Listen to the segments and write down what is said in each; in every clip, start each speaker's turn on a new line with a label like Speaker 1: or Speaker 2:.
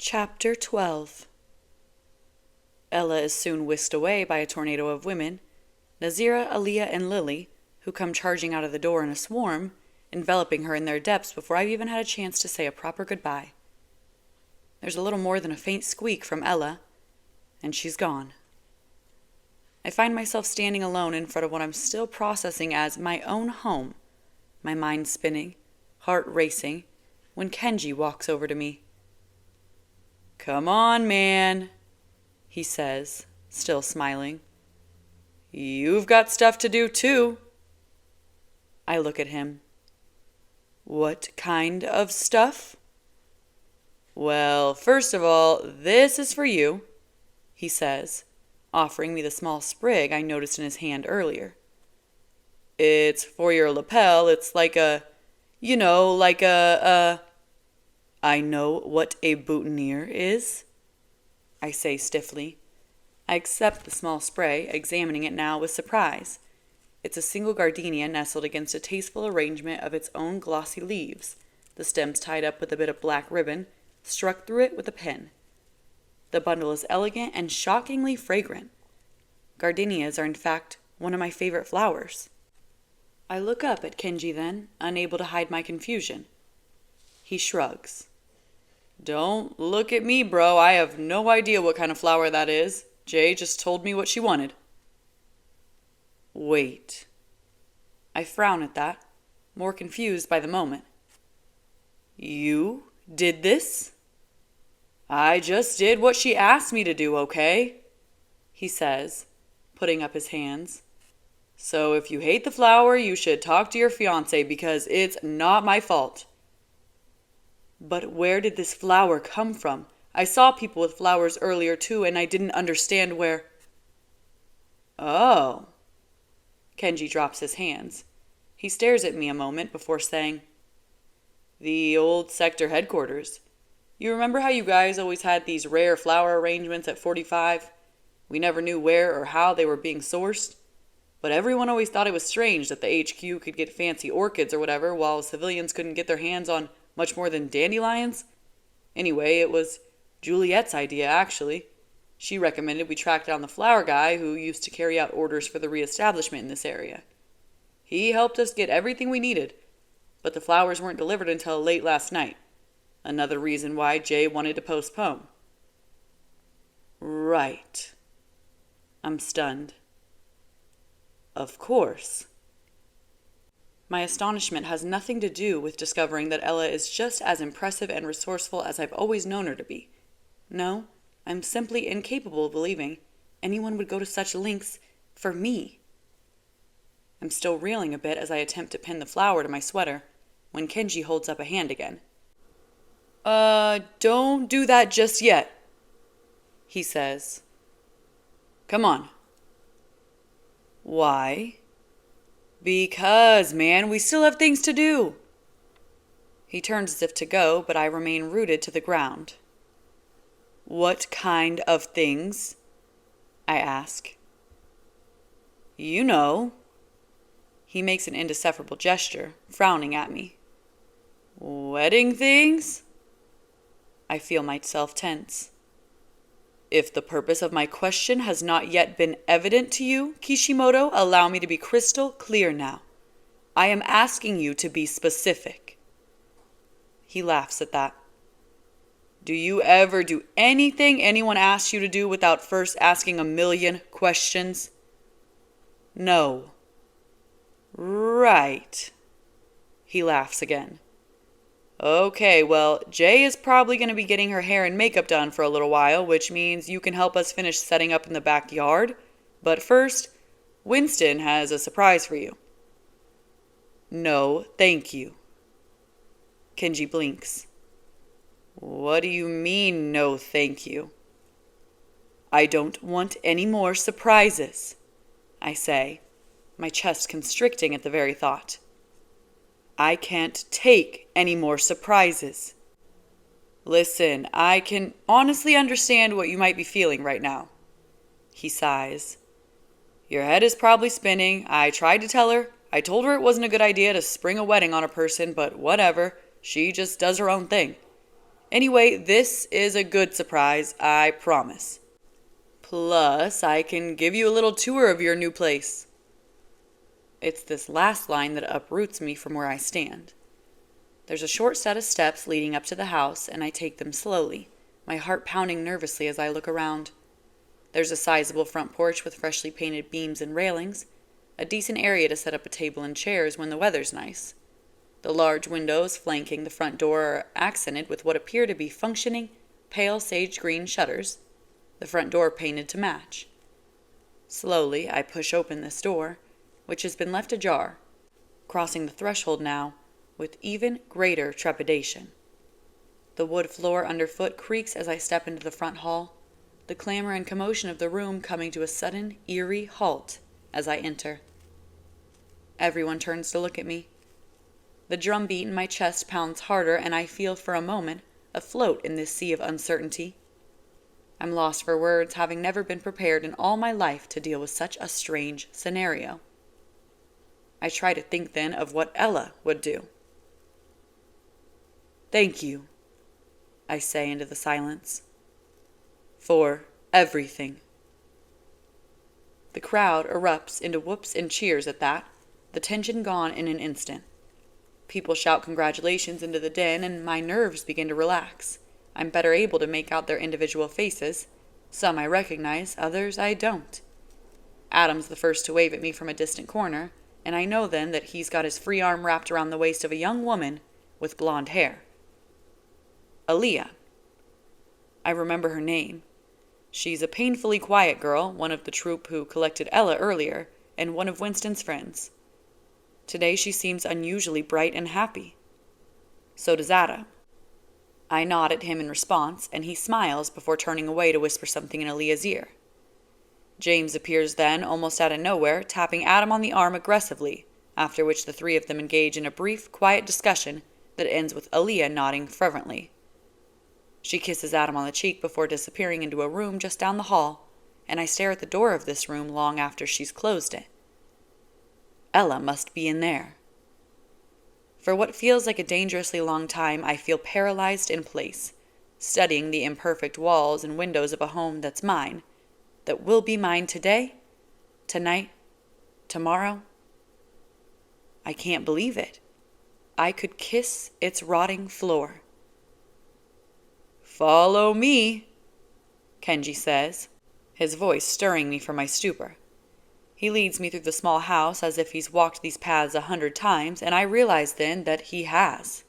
Speaker 1: Chapter 12. Ella is soon whisked away by a tornado of women, Nazira, Aaliyah, and Lily, who come charging out of the door in a swarm, enveloping her in their depths before I've even had a chance to say a proper goodbye. There's a little more than a faint squeak from Ella, and she's gone. I find myself standing alone in front of what I'm still processing as my own home, my mind spinning, heart racing, when Kenji walks over to me. "Come on, man," he says, still smiling. "You've got stuff to do too." I look at him. "What kind of stuff?" "Well, first of all, this is for you," he says, offering me the small sprig I noticed in his hand earlier. "It's for your lapel. It's like a, I know what a boutonniere is," I say stiffly. I accept the small spray, examining it now with surprise. It's a single gardenia nestled against a tasteful arrangement of its own glossy leaves, the stems tied up with a bit of black ribbon, struck through it with a pin. The bundle is elegant and shockingly fragrant. Gardenias are in fact one of my favorite flowers. I look up at Kenji then, unable to hide my confusion. He shrugs. "Don't look at me, bro. I have no idea what kind of flower that is. Jay just told me what she wanted." Wait. I frown at that, more confused by the moment. "You did this?" "I just did what she asked me to do, okay?" he says, putting up his hands. "So if you hate the flower, you should talk to your fiancé because it's not my fault." "But where did this flower come from? I saw people with flowers earlier too, and I didn't understand where—" "Oh." Kenji drops his hands. He stares at me a moment before saying, "The old sector headquarters. You remember how you guys always had these rare flower arrangements at 45? We never knew where or how they were being sourced. But everyone always thought it was strange that the HQ could get fancy orchids or whatever, while civilians couldn't get their hands on much more than dandelions. Anyway, it was Juliet's idea, actually. She recommended we track down the flower guy who used to carry out orders for the reestablishment in this area. He helped us get everything we needed, but the flowers weren't delivered until late last night. Another reason why Jay wanted to postpone." "Right." I'm stunned. "Of course." My astonishment has nothing to do with discovering that Ella is just as impressive and resourceful as I've always known her to be. No, I'm simply incapable of believing anyone would go to such lengths for me. I'm still reeling a bit as I attempt to pin the flower to my sweater, when Kenji holds up a hand again. Don't do that just yet," he says. "Come on." "Why?" "Because, man, we still have things to do." He turns as if to go, but I remain rooted to the ground. "What kind of things?" I ask. "You know." He makes an indecipherable gesture, frowning at me. "Wedding things?" I feel myself tense. "If the purpose of my question has not yet been evident to you, Kishimoto, allow me to be crystal clear now. I am asking you to be specific." He laughs at that. "Do you ever do anything anyone asks you to do without first asking a million questions?" "No." "Right." He laughs again. "Okay, well, Jay is probably going to be getting her hair and makeup done for a little while, which means you can help us finish setting up in the backyard. But first, Winston has a surprise for you." "No, thank you." Kenji blinks. "What do you mean, no thank you?" "I don't want any more surprises," I say, my chest constricting at the very thought. "I can't take any more surprises." "Listen, I can honestly understand what you might be feeling right now." He sighs. "Your head is probably spinning. I tried to tell her. I told her it wasn't a good idea to spring a wedding on a person, but whatever. She just does her own thing. Anyway, this is a good surprise, I promise. Plus, I can give you a little tour of your new place. It's this last line that uproots me from where I stand. There's a short set of steps leading up to the house, and I take them slowly, my heart pounding nervously as I look around. There's a sizable front porch with freshly painted beams and railings, a decent area to set up a table and chairs when the weather's nice. The large windows flanking the front door are accented with what appear to be functioning, pale sage green shutters, the front door painted to match. Slowly, I push open this door, which has been left ajar, crossing the threshold now with even greater trepidation. The wood floor underfoot creaks as I step into the front hall, the clamor and commotion of the room coming to a sudden, eerie halt as I enter. Everyone turns to look at me. The drumbeat in my chest pounds harder, and I feel for a moment afloat in this sea of uncertainty. I'm lost for words, having never been prepared in all my life to deal with such a strange scenario. I try to think then of what Ella would do. "Thank you," I say into the silence, "for everything." The crowd erupts into whoops and cheers at that, the tension gone in an instant. People shout congratulations into the din, and my nerves begin to relax. I'm better able to make out their individual faces. Some I recognize, others I don't. Adam's the first to wave at me from a distant corner, and I know then that he's got his free arm wrapped around the waist of a young woman with blonde hair. Aaliyah. I remember her name. She's a painfully quiet girl, one of the troupe who collected Ella earlier, and one of Winston's friends. Today she seems unusually bright and happy. So does Adam. I nod at him in response, and he smiles before turning away to whisper something in Aaliyah's ear. James appears then, almost out of nowhere, tapping Adam on the arm aggressively, after which the three of them engage in a brief, quiet discussion that ends with Aaliyah nodding fervently. She kisses Adam on the cheek before disappearing into a room just down the hall, and I stare at the door of this room long after she's closed it. Ella must be in there. For what feels like a dangerously long time, I feel paralyzed in place, studying the imperfect walls and windows of a home that's mine, that will be mine today, tonight, tomorrow. I can't believe it. I could kiss its rotting floor. "Follow me," Kenji says, his voice stirring me from my stupor. He leads me through the small house as if he's walked these paths 100 times, and I realize then that he has.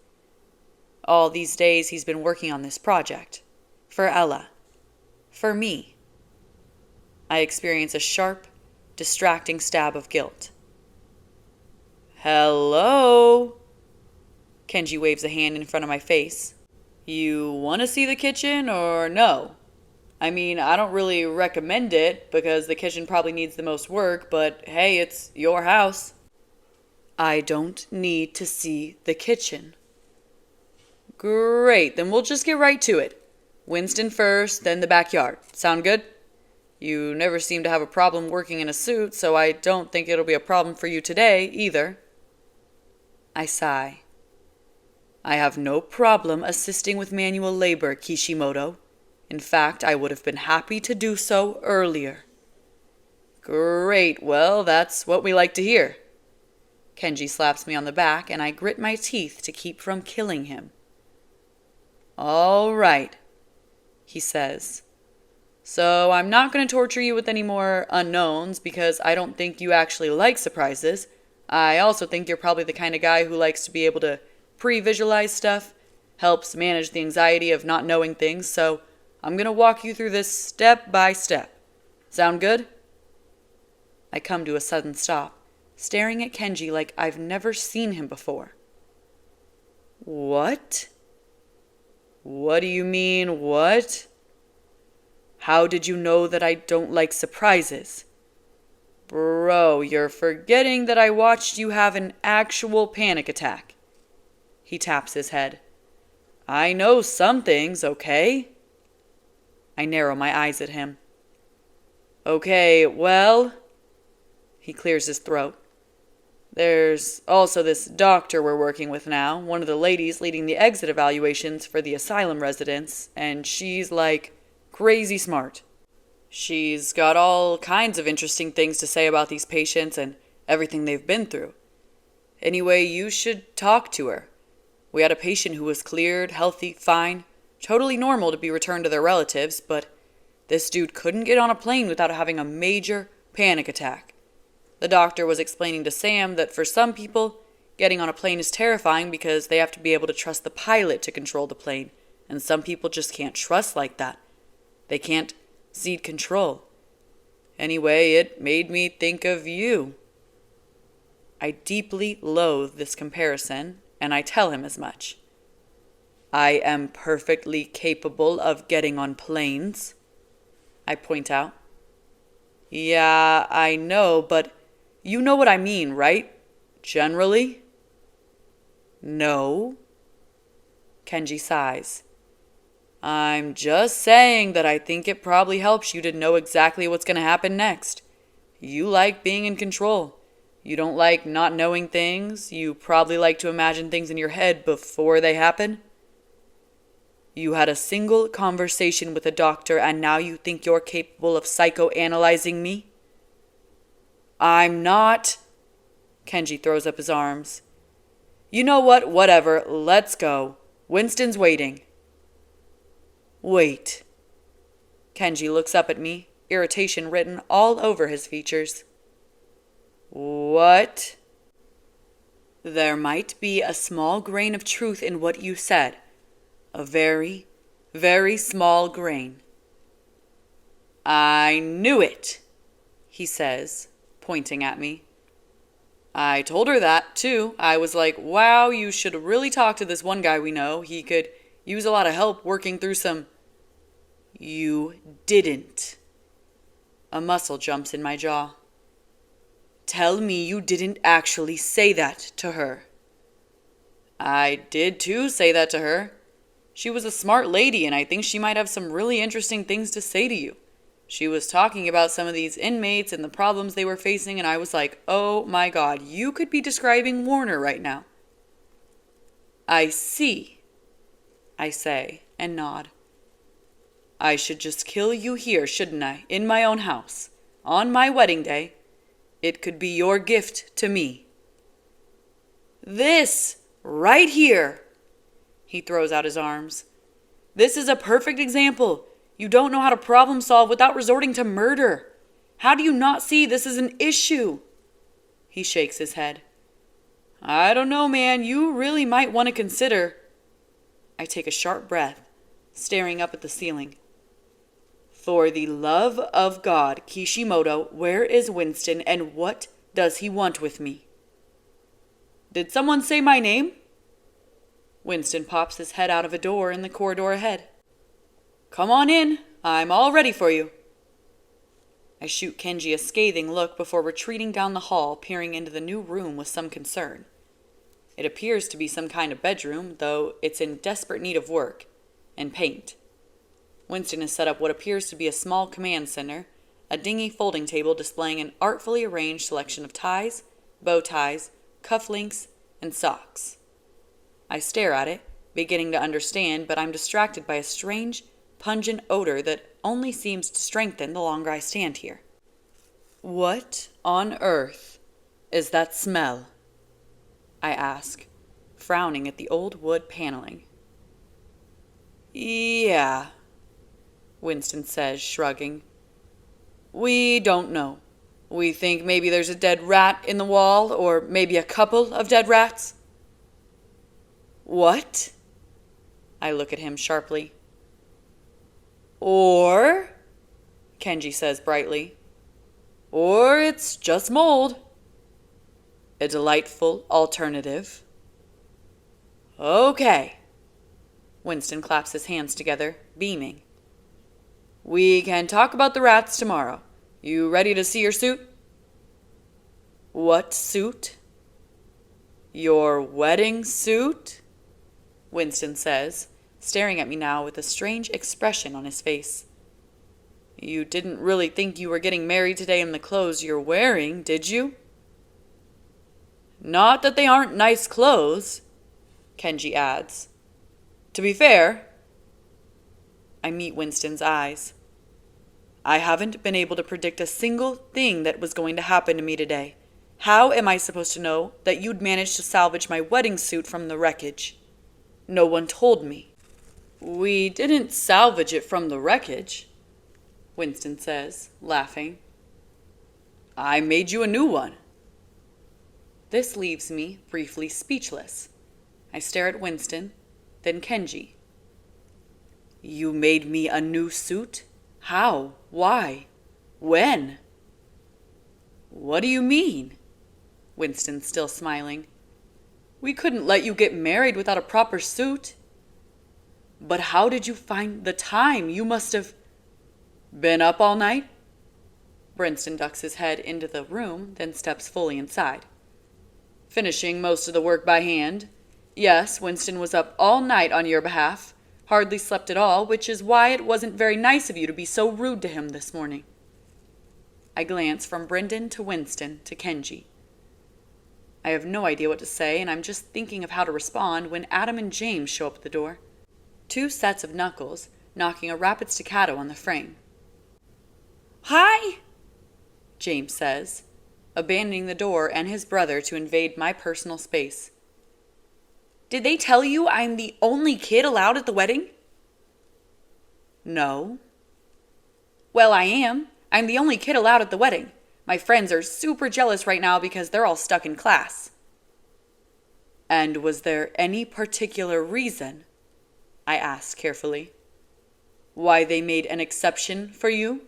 Speaker 1: All these days he's been working on this project. For Ella. For me. I experience a sharp, distracting stab of guilt. "Hello?" Kenji waves a hand in front of my face. "You want to see the kitchen or no? I mean, I don't really recommend it because the kitchen probably needs the most work, but hey, it's your house." "I don't need to see the kitchen." "Great, then we'll just get right to it. Winston first, then the backyard. Sound good? You never seem to have a problem working in a suit, so I don't think it'll be a problem for you today, either." I sigh. "I have no problem assisting with manual labor, Kishimoto. In fact, I would have been happy to do so earlier." "Great, well, that's what we like to hear." Kenji slaps me on the back, and I grit my teeth to keep from killing him. "All right," he says. "So I'm not going to torture you with any more unknowns because I don't think you actually like surprises. I also think you're probably the kind of guy who likes to be able to pre-visualize stuff, helps manage the anxiety of not knowing things, so I'm going to walk you through this step by step. Sound good?" I come to a sudden stop, staring at Kenji like I've never seen him before. "What? What do you mean, what? How did you know that I don't like surprises? Bro, you're forgetting that I watched you have an actual panic attack." He taps his head. "I know some things, okay?" I narrow my eyes at him. "Okay, well..." He clears his throat. There's also this doctor we're working with now, one of the ladies leading the exit evaluations for the asylum residents, and she's like crazy smart. She's got all kinds of interesting things to say about these patients and everything they've been through. Anyway, you should talk to her. We had a patient who was cleared, healthy, fine, totally normal to be returned to their relatives, but this dude couldn't get on a plane without having a major panic attack. The doctor was explaining to Sam that for some people, getting on a plane is terrifying because they have to be able to trust the pilot to control the plane, and some people just can't trust like that. They can't cede control. Anyway, it made me think of you. I deeply loathe this comparison, and I tell him as much. I am perfectly capable of getting on planes, I point out. Yeah, I know, but you know what I mean, right? Generally? No. Kenji sighs. I'm just saying that I think it probably helps you to know exactly what's going to happen next. You like being in control. You don't like not knowing things. You probably like to imagine things in your head before they happen. You had a single conversation with a doctor and now you think you're capable of psychoanalyzing me? I'm not. Kenji throws up his arms. You know what? Whatever. Let's go. Winston's waiting. Wait. Kenji looks up at me, irritation written all over his features. What? There might be a small grain of truth in what you said. A very, very small grain. I knew it, he says, pointing at me. I told her that, too. I was like, wow, you should really talk to this one guy we know. He could use a lot of help working through some... You didn't. A muscle jumps in my jaw. Tell me you didn't actually say that to her. I did, too, say that to her. She was a smart lady, and I think she might have some really interesting things to say to you. She was talking about some of these inmates and the problems they were facing, and I was like, oh my God, you could be describing Warner right now. I see, I say, and nod. I should just kill you here, shouldn't I, in my own house, on my wedding day. It could be your gift to me. This, right here. He throws out his arms. This is a perfect example. You don't know how to problem solve without resorting to murder. How do you not see this is an issue? He shakes his head. I don't know, man. You really might want to consider. I take a sharp breath, staring up at the ceiling. For the love of God, Kishimoto, where is Winston and what does he want with me? Did someone say my name? Winston pops his head out of a door in the corridor ahead. Come on in. I'm all ready for you. I shoot Kenji a scathing look before retreating down the hall, peering into the new room with some concern. It appears to be some kind of bedroom, though it's in desperate need of work and paint. Winston has set up what appears to be a small command center, a dingy folding table displaying an artfully arranged selection of ties, bow ties, cufflinks, and socks. I stare at it, beginning to understand, but I'm distracted by a strange, pungent odor that only seems to strengthen the longer I stand here. What on earth is that smell? I ask, frowning at the old wood paneling. Yeah, Winston says, shrugging. We don't know. We think maybe there's a dead rat in the wall, or maybe a couple of dead rats. What? I look at him sharply. Or, Kenji says brightly, or it's just mold. A delightful alternative. Okay. Winston claps his hands together, beaming. We can talk about the rats tomorrow. You ready to see your suit? What suit? Your wedding suit? Winston says, staring at me now with a strange expression on his face. You didn't really think you were getting married today in the clothes you're wearing, did you? Not that they aren't nice clothes, Kenji adds. To be fair, I meet Winston's eyes. I haven't been able to predict a single thing that was going to happen to me today. How am I supposed to know that you'd managed to salvage my wedding suit from the wreckage? No one told me. We didn't salvage it from the wreckage, Winston says, laughing. I made you a new one. This leaves me briefly speechless. I stare at Winston, then Kenji. You made me a new suit? How? Why? When? What do you mean? Winston's still smiling. We couldn't let you get married without a proper suit. But how did you find the time? You must have been up all night? Winston ducks his head into the room, then steps fully inside. Finishing most of the work by hand. Yes, Winston was up all night on your behalf. Hardly slept at all, which is why it wasn't very nice of you to be so rude to him this morning. I glance from Brendan to Winston to Kenji. I have no idea what to say, and I'm just thinking of how to respond when Adam and James show up at the door. 2 sets of knuckles, knocking a rapid staccato on the frame. Hi, James says, abandoning the door and his brother to invade my personal space. Did they tell you I'm the only kid allowed at the wedding? No. Well, I am. I'm the only kid allowed at the wedding. My friends are super jealous right now because they're all stuck in class. And was there any particular reason, I asked carefully, why they made an exception for you?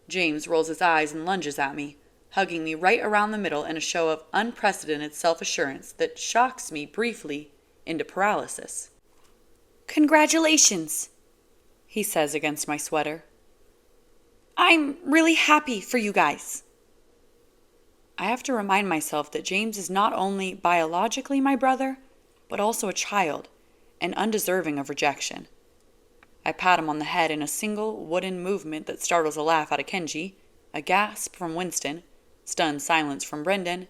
Speaker 1: James rolls his eyes and lunges at me, hugging me right around the middle in a show of unprecedented self-assurance that shocks me briefly into paralysis. Congratulations, he says against my sweater. I'm really happy for you guys. I have to remind myself that James is not only biologically my brother, but also a child, and undeserving of rejection. I pat him on the head in a single wooden movement that startles a laugh out of Kenji, a gasp from Winston, stunned silence from Brendan,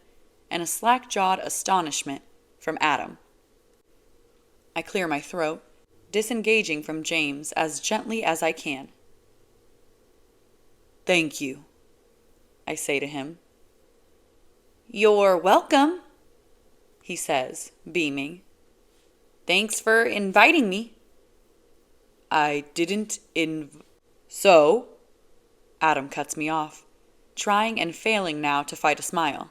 Speaker 1: and a slack-jawed astonishment from Adam. I clear my throat, disengaging from James as gently as I can. Thank you, I say to him. You're welcome, he says, beaming. Thanks for inviting me. I didn't So? Adam cuts me off, trying and failing now to fight a smile.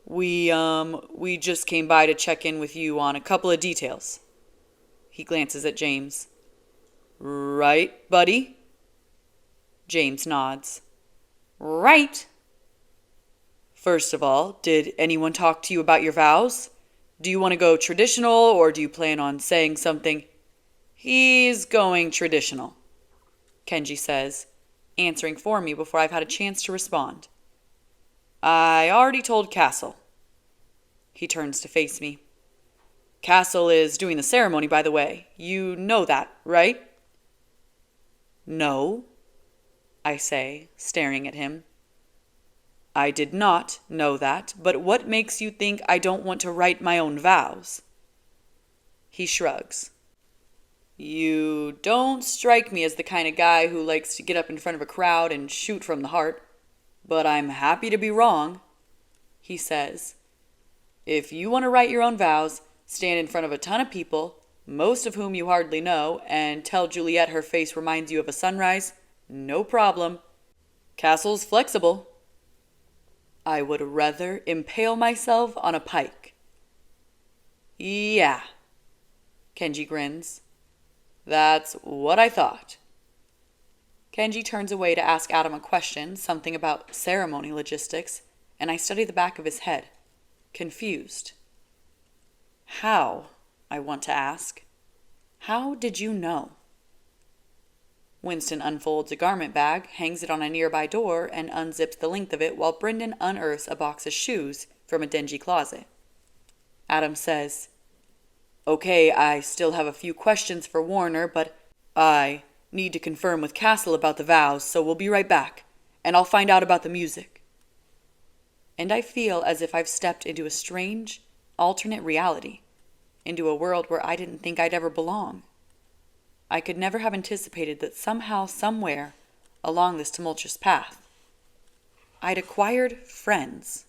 Speaker 1: We just came by to check in with you on a couple of details. He glances at James. Right, buddy? James nods. Right. First of all, did anyone talk to you about your vows? Do you want to go traditional, or do you plan on saying something? He's going traditional, Kenji says, answering for me before I've had a chance to respond. I already told Castle. He turns to face me. Castle is doing the ceremony, by the way. You know that, right? No, I say, staring at him. I did not know that, but what makes you think I don't want to write my own vows? He shrugs. You don't strike me as the kind of guy who likes to get up in front of a crowd and shoot from the heart, but I'm happy to be wrong, he says. If you want to write your own vows, stand in front of a ton of people, most of whom you hardly know, and tell Juliet her face reminds you of a sunrise, no problem. Castle's flexible. I would rather impale myself on a pike. Yeah, Kenji grins. That's what I thought. Kenji turns away to ask Adam a question, something about ceremony logistics, and I study the back of his head, confused. How, I want to ask. How did you know? Winston unfolds a garment bag, hangs it on a nearby door, and unzips the length of it while Brendan unearths a box of shoes from a dingy closet. Adam says, Okay, I still have a few questions for Warner, but I need to confirm with Castle about the vows, so we'll be right back, and I'll find out about the music. and I feel as if I've stepped into a strange, alternate reality, into a world where I didn't think I'd ever belong. I could never have anticipated that somehow, somewhere, along this tumultuous path, I'd acquired friends.